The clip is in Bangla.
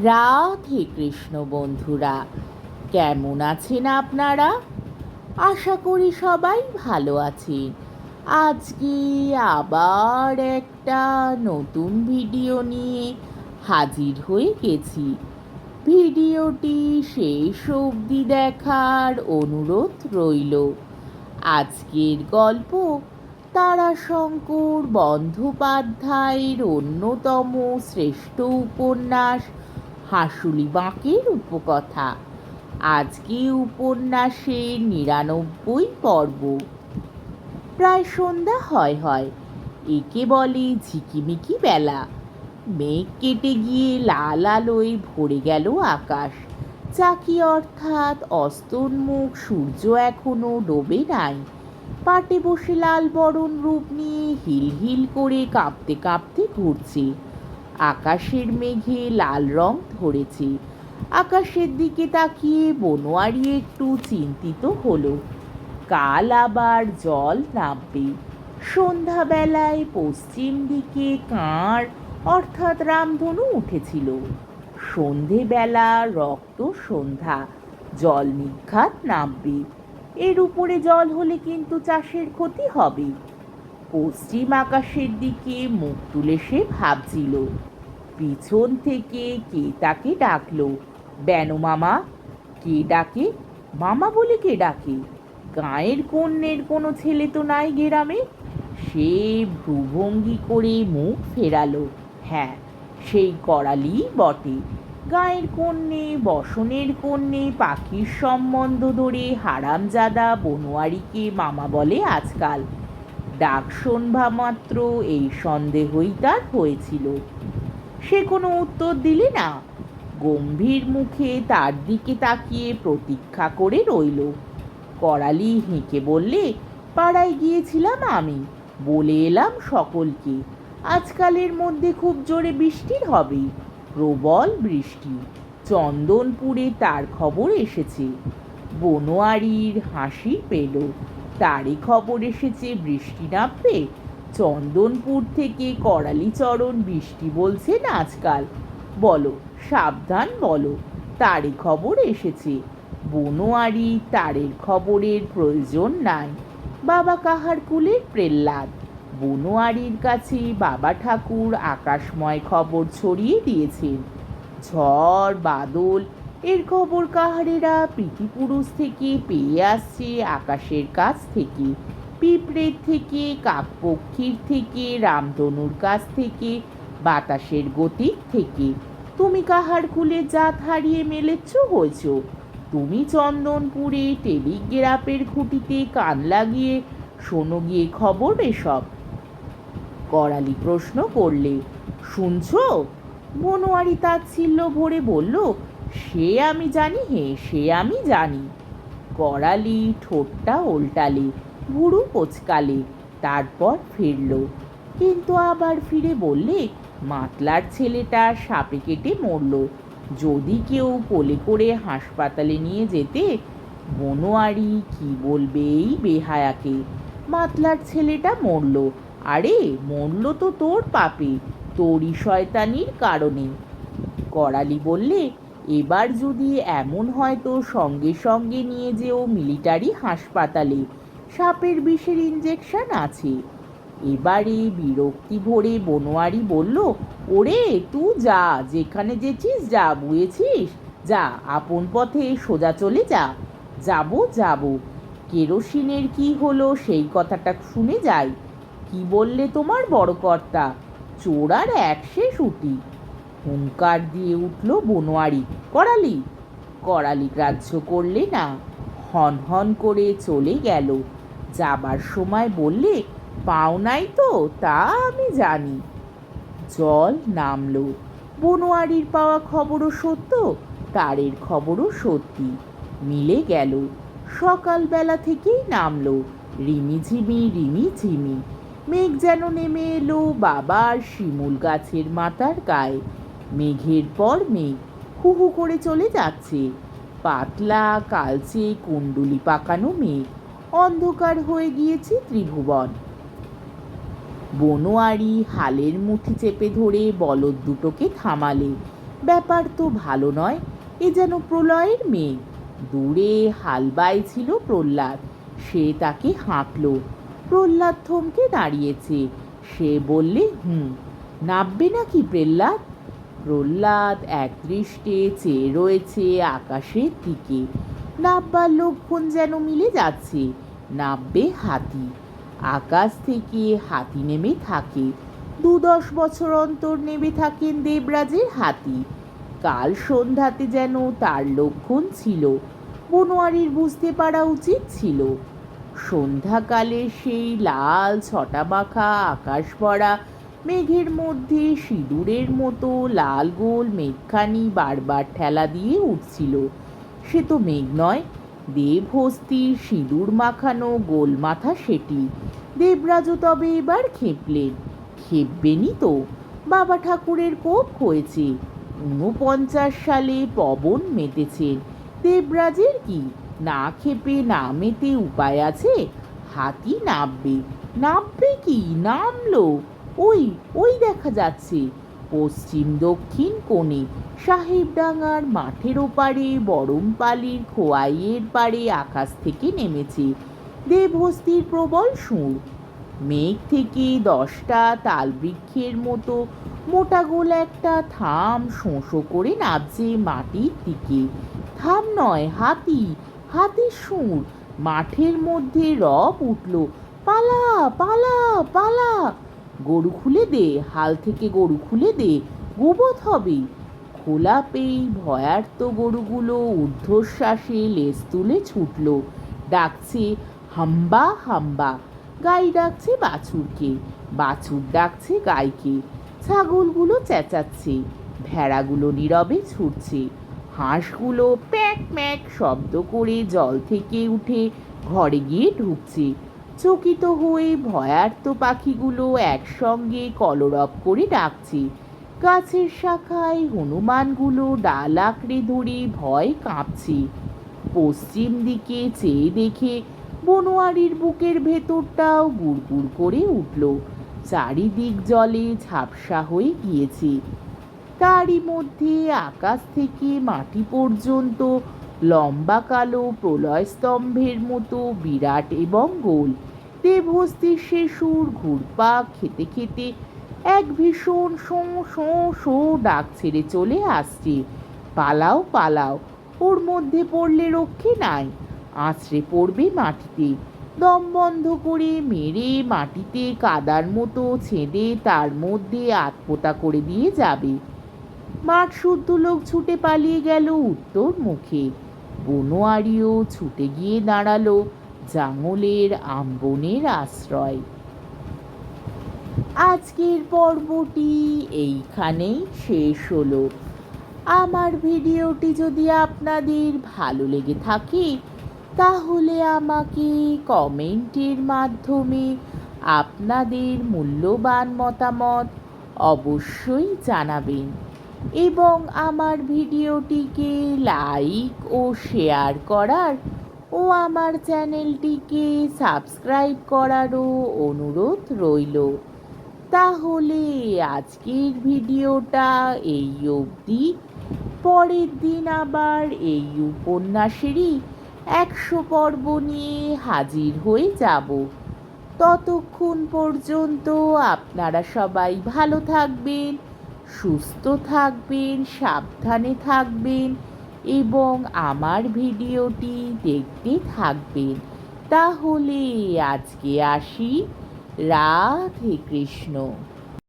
রাধে কৃষ্ণ বন্ধুরা, কেমন আছেন আপনারা? আশা করি সবাই ভালো আছেন। আজকে আবার একটা নতুন ভিডিও নিয়ে হাজির হয়ে গেছি। ভিডিওটি শেষ অবধি দেখার অনুরোধ রইল। আজকের গল্প তারাশঙ্কর বন্দ্যোপাধ্যায়ের অন্যতম শ্রেষ্ঠ উপন্যাস হাঁসুলি বাঁকের উপকথা। আজকে উপন্যাসের ৯৯ পর্ব। প্রায় সন্ধ্যা হয়। একে বলে ঝিকিমিকি বেলা। মেঘ কেটে গিয়ে লাল আলোয় ভরে গেল আকাশ। চাকি অর্থাৎ অস্তোন্মুখ সূর্য এখনো ডোবে নাই। পাটে বসে লাল বরণ রূপ নিয়ে হিল হিল করে কাঁপতে কাঁপতে ঘুরছে। আকাশের মেঘে লাল রং ধরেছে। আকাশের দিকে তাকিয়ে বনোয়ারি একটু চিন্তিত হলো। কাল আবার জল নামবে। সন্ধ্যাবেলায় পশ্চিম দিকে কাঁড় অর্থাৎ রামধনু উঠেছিল। সন্ধেবেলা রক্ত সন্ধ্যা, জল নিঘাত নামবে। এর উপরে জল হলে কিন্তু চাষের ক্ষতি হবে। পশ্চিম আকাশের দিকে মুখ তুলে সে ভাবছিল। পিছন থেকে কে তাকে ডাকলো, বেনু মামা। কে ডাকে? মামা বলে কে ডাকে? গাঁয়ের কন্যের কোনো ছেলে তো নাই গ্রামে। সে ভ্রুভঙ্গি করে মুখ ফেরালো। হ্যাঁ, সেই করালি বটে। গাঁয়ের কন্যে, বসনের কন্যে, পাখির সম্বন্ধ ধরে হারামজাদা বনোয়ারিকে মামা বলে আজকাল। ডাক শোনবা মাত্র এই সন্দেহই তার হয়েছিল। সে কোনো উত্তর দিলে না। গম্ভীর মুখে তার দিকে তাকিয়ে প্রতীক্ষা করে রইল। করালি হেঁকে বললে, পাড়ায় গিয়েছিলাম আমি, বলে এলাম সকলকে আজকালের মধ্যে খুব জোরে বৃষ্টির হবে, প্রবল বৃষ্টি। চন্দনপুরে তার খবর এসেছে। বনোয়ারির হাসি পেল। তারই খবর এসেছে বৃষ্টি নামবে? চন্দনপুর থেকে করালিচরণ বৃষ্টি বলছেন আজকাল। বলো, সাবধান বলো, তারই খবর এসেছে। বনোয়ারি তারের খবরের প্রয়োজন নাই। বাবা কাহার কুলের প্রহ্লাদ। বনোয়ারির কাছে বাবা ঠাকুর আকাশময় খবর ছড়িয়ে দিয়েছেন। ঝড় বাদল এর খবর কাহারেরা পৃথিপুরুষ থেকে পেয়ে আসছে আকাশের কাছ থেকে, পিঁপড়ের থেকে, কাকপক্ষীর থেকে, রামধনুর কাছ থেকে, বাতাসের গতির থেকে। তুমি কাহার কুলে জাত হারিয়ে মেলেচ্ছ হয়েছ? তুমি চন্দনপুরে টেলিগ্রাফের খুঁটিতে কান লাগিয়ে শোনো গিয়ে খবর এসব? করালি প্রশ্ন করলে। শুনছ? বনোয়ারি তাচ্ছিল্য ভরে বলল, সে আমি জানি হে, সে আমি জানি। করালি ঠোঁটটা ওল্টালে, ভুরু কোচকালে, তারপর ফিরল। কিন্তু আবার ফিরে বললে, মাতলার ছেলেটা সাপে কেটে মরল। যদি কেউ কোলে করে হাসপাতালে নিয়ে যেতে। বনোয়ারি কি বলবে এই বেহায়াকে? মাতলার ছেলেটা মরল? আরে মরল তো তোর পাপে, তোরই শয়তানির কারণে। করালি বললে, এবার যদি এমন হয় তো সঙ্গে সঙ্গে নিয়ে যেও মিলিটারি হাসপাতালে, সাপের বিষের ইঞ্জেকশন আছে। এবারে বিরক্তি ভরে বনোয়ারি বলল, ওরে তুই যা, যেখানে যেছিস যা, বুঝেছিস? যা, আপন পথে সোজা চলে যা। যাব। কেরোসিনের কি হলো সেই কথাটা শুনে যাই। কি বললে তোমার বড় কর্তা? চোরার এক শেষ উটি। হুঙ্কার দিয়ে উঠল বনোয়ারি। করালি? করালি গ্রাহ্য করলে না। হন হন করে চলে গেল। যাবার সময় বললে, পাও নাই তো তা আমি জানি। জল নামলো। বনোয়ারির পাওয়া খবরও সত্য, তারের খবরও সত্যি, মিলে গেল। সকালবেলা থেকেই নামলো রিমিঝিমি। মেঘ যেন নেমে এলো বাবার শিমুল গাছের মাথার গায়ে। মেঘের পর মেঘ হু হু করে চলে যাচ্ছে। পাতলা কালচে কুণ্ডুলি পাকানো মেঘ। অন্ধকার হয়ে গিয়েছে ত্রিভুবন। বনোয়ারি হালের মুঠি চেপে ধরে বলদ দুটোকে থামালে। ব্যাপার তো ভালো নয়, এ যেন প্রলয়ের মেঘ। দূরে হাল বাইছিল প্রহ্লাদ, সে তাকে হাঁকল। প্রহ্লাদ থমকে দাঁড়িয়েছে। সে বললে, নাববে নাকি প্রহ্লাদ? প্রহ্লাদ একদৃষ্টে চেয়ে রয়েছে আকাশের দিকে। নাববার লক্ষণ যেন মিলে যাচ্ছে। নাববে হাতি। আকাশ থেকে হাতি নেমে থাকে। 2-10 বছর অন্তর নেমে থাকেন দেবরাজের হাতি। কাল সন্ধ্যাতে যেন তার লক্ষণ ছিল। বনোয়ারির বুঝতে পারা উচিত ছিল। সন্ধ্যাকালে সেই লাল ছটামাখা আকাশ ভরা মেঘের মধ্যে সিঁদুরের মতো লাল গোল মেঘখানি বারবার ঠেলা দিয়ে উঠছিল। সে তো মেঘ নয়, দেবহস্তির সিঁদুর মাখানো গোল মাথা সেটি। দেবরাজও তবে এবার খেপলেন। খেপবেনই তো, বাবা ঠাকুরের কোপ হয়েছে। 49 সালে পবন মেতেছেন। দেবরাজের কি না খেপে না মেতে উপায় আছে? হাতি নাববে। নাববে কি, নামলো। ওই ওই দেখা যাচ্ছে পশ্চিম দক্ষিণ কোণে সাহেবডাঙ্গার মাঠের ওপারে বরমপালির খোয়াইয়ের পাড়ে আকাশ থেকে নেমেছে দেবহস্তির প্রবল সুর। মেঘ থেকে 10টা তালবৃক্ষের মতো মোটা গোল একটা থাম শোঁ করে নামছে মাটির দিকে। থাম নয়, হাতি। হাতির সুর। মাঠের মধ্যে রব উঠল, পালা পালা পালা। গরু খুলে দে, হাল থেকে গরু খুলে দে, গোবধ হবে। খোলা পেয়ে ভয়ার্ত গরুগুলো ঊর্ধ্বশ্বাসে লেজ তুলে ছুটল। ডাকছে হাম্বা হাম্বা। গাই ডাকছে বাছুরকে, বাছুর ডাকছে গাইকে। ছাগলগুলো চেঁচাচ্ছে, ভেড়াগুলো নীরবে ছুটছে। হাঁসগুলো প্যাক ম্যাক শব্দ করে জল থেকে উঠে ঘরে গিয়ে ঢুকছে। চকিত হয়ে ভয়ার্ত পাখিগুলো একসঙ্গে কলরব করে ডাকছে। গাছের শাখায় হনুমানগুলো ডাল আঁকড়ে ধরে ভয় কাঁপছে। পশ্চিম দিকে চেয়ে দেখে বনোয়ারির বুকের ভেতরটাও গুড়গুড় করে উঠল। চারিদিক জলে ঝাপসা হয়ে গিয়েছে। তারই মধ্যে আকাশ থেকে মাটি পর্যন্ত লম্বা কালো প্রলয়স্তম্ভের মতো বিরাট এবং গোল দেবহস্তির সে সুর ঘুরপাক খেতে খেতে এক ভীষণ শোঁ শোঁ শোঁ ডাক ছেড়ে চলে আসছে। পালাও পালাও, ওর মধ্যে পড়লে রক্ষে নাই। আছড়ে পড়বে মাটিতে। দম বন্ধ করে মেরে মাটিতে কাদার মতো ছেঁদে তার মধ্যে আতপোতা করে দিয়ে যাবে। মাঠ শুদ্ধ লোক ছুটে পালিয়ে গেল উত্তর মুখে। বনোয়ারিও ছুটে গিয়ে দাঁড়ালো জাঙলের আমবনের আশ্রয়। আজকের পর্বটি এইখানেই শেষ হলো। আমার ভিডিওটি যদি আপনাদের ভালো লেগে থাকে তাহলে আমাকে কমেন্টের মাধ্যমে আপনাদের মূল্যবান মতামত অবশ্যই জানাবেন এবং আমার ভিডিওটিকে লাইক ও শেয়ার করার ও আমার চ্যানেলটিকে সাবস্ক্রাইব করারও অনুরোধ রইল। তাহলে আজকের ভিডিওটা এই অবধি। পরের দিন আবার এই উপন্যাসেরই 100 পর্ব নিয়ে হাজির হয়ে যাব। ততক্ষণ পর্যন্ত আপনারা সবাই ভালো থাকবেন, সুস্থ থাকবেন, সাবধানে থাকবেন এবং আমার ভিডিওটি দেখতে থাকবেন। তাহলে আজকে আসি। রাধে কৃষ্ণ।